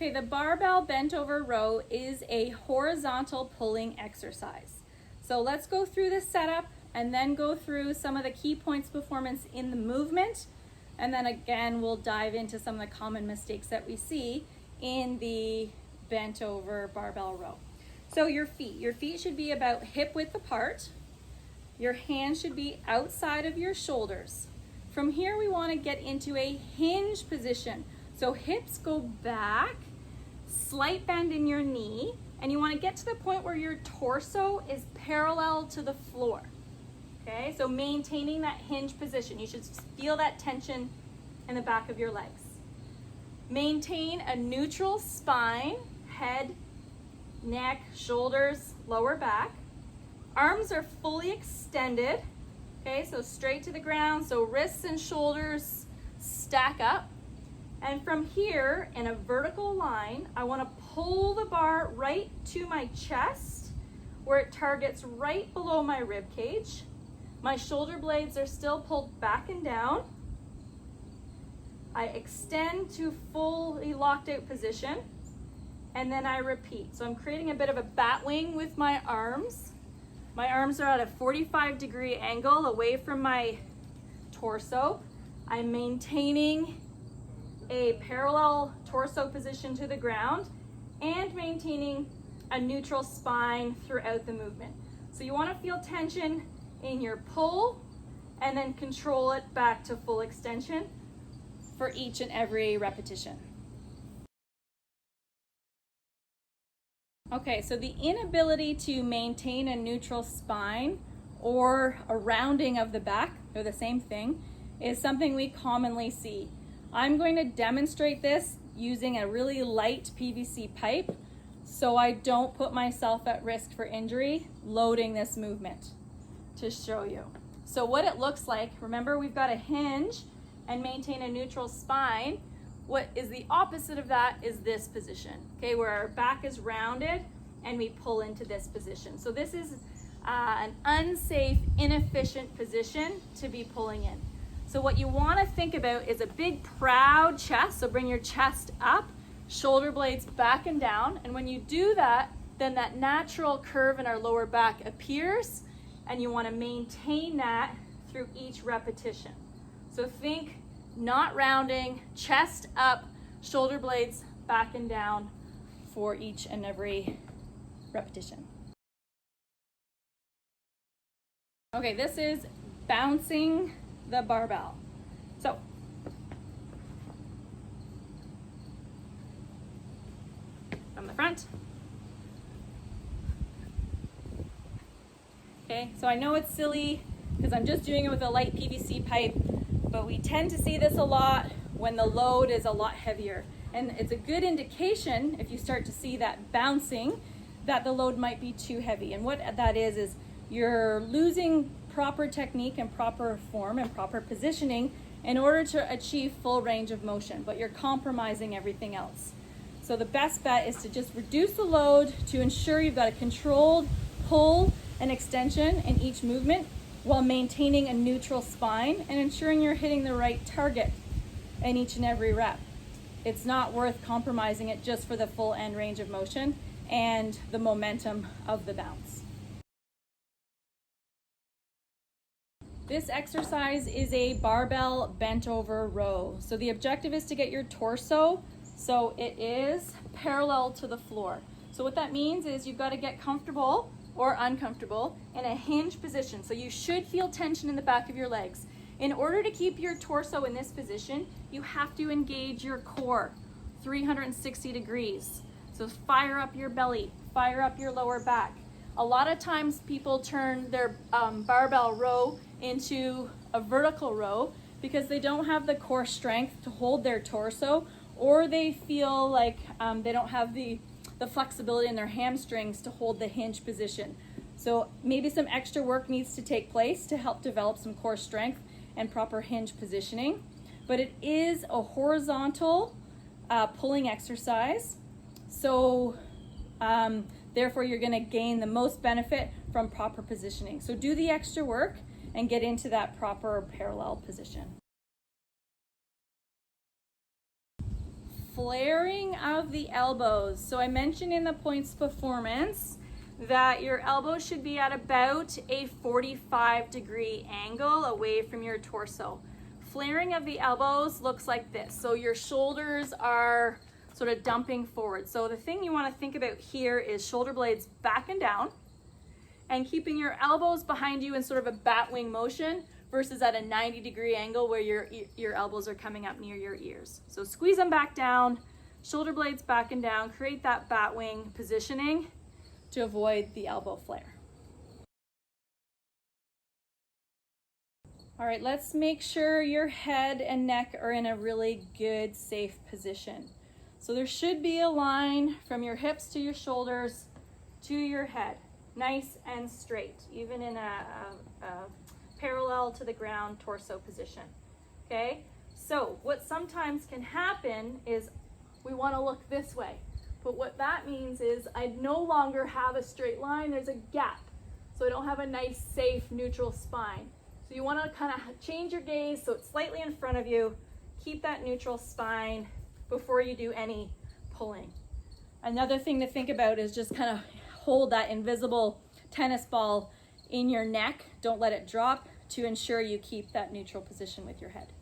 Okay, the barbell bent over row is a horizontal pulling exercise. So let's go through the setup and then go through some of the key points performance in the movement. And then again, we'll dive into some of the common mistakes that we see in the bent over barbell row. So your feet should be about hip width apart. Your hands should be outside of your shoulders. From here, we want to get into a hinge position. So hips go back, slight bend in your knee, and you want to get to the point where your torso is parallel to the floor. Okay, so maintaining that hinge position. You should feel that tension in the back of your legs. Maintain a neutral spine, head, neck, shoulders, lower back. Arms are fully extended. Okay, so straight to the ground, so wrists and shoulders stack up. And from here, in a vertical line, I want to pull the bar right to my chest, where it targets right below my rib cage. My shoulder blades are still pulled back and down. I extend to fully locked out position, and then I repeat. So I'm creating a bit of a bat wing with my arms. My arms are at a 45-degree angle away from my torso. I'm maintaining a parallel torso position to the ground and maintaining a neutral spine throughout the movement. So you want to feel tension in your pull and then control it back to full extension for each and every repetition. Okay, so the inability to maintain a neutral spine or a rounding of the back, they're the same thing, is something we commonly see. I'm going to demonstrate this using a really light PVC pipe so I don't put myself at risk for injury loading this movement to show you. So what it looks like, remember we've got a hinge and maintain a neutral spine. What is the opposite of that is this position, okay, where our back is rounded and we pull into this position. So this is an unsafe, inefficient position to be pulling in. So what you want to think about is a big proud chest. So bring your chest up, shoulder blades back and down. And when you do that, then that natural curve in our lower back appears, and you want to maintain that through each repetition. So think not rounding, chest up, shoulder blades back and down for each and every repetition. Okay, this is bouncing the barbell. So from the front. Okay, so I know it's silly because I'm just doing it with a light PVC pipe, but we tend to see this a lot when the load is a lot heavier. And it's a good indication if you start to see that bouncing that the load might be too heavy. And what that is you're losing proper technique and proper form and proper positioning in order to achieve full range of motion, but you're compromising everything else. So the best bet is to just reduce the load to ensure you've got a controlled pull and extension in each movement while maintaining a neutral spine and ensuring you're hitting the right target in each and every rep. It's not worth compromising it just for the full end range of motion and the momentum of the bounce. This exercise is a barbell bent over row. So the objective is to get your torso so it is parallel to the floor. So what that means is you've got to get comfortable or uncomfortable in a hinge position. So you should feel tension in the back of your legs. In order to keep your torso in this position, you have to engage your core 360 degrees. So fire up your belly, fire up your lower back. A lot of times people turn their barbell row into a vertical row because they don't have the core strength to hold their torso, or they feel like they don't have the flexibility in their hamstrings to hold the hinge position. So maybe some extra work needs to take place to help develop some core strength and proper hinge positioning. But it is a horizontal pulling exercise. So therefore you're gonna gain the most benefit from proper positioning. So do the extra work and get into that proper parallel position. flaring of the elbows. So I mentioned in the points performance that your elbows should be at about a 45-degree angle away from your torso. Flaring of the elbows looks like this. So your shoulders are sort of dumping forward. So the thing you want to think about here is shoulder blades back and down and keeping your elbows behind you in sort of a bat wing motion versus at a 90-degree angle where your elbows are coming up near your ears. So squeeze them back down, shoulder blades back and down, create that bat wing positioning to avoid the elbow flare. All right, let's make sure your head and neck are in a really good, safe position. So there should be a line from your hips to your shoulders to your head, nice and straight, even in a parallel to the ground torso position, okay? So what sometimes can happen is we wanna look this way, but what that means is I no longer have a straight line, there's a gap. So I don't have a nice, safe, neutral spine. So you wanna kind of change your gaze so it's slightly in front of you, keep that neutral spine before you do any pulling. Another thing to think about is just kind of hold that invisible tennis ball in your neck. Don't let it drop to ensure you keep that neutral position with your head.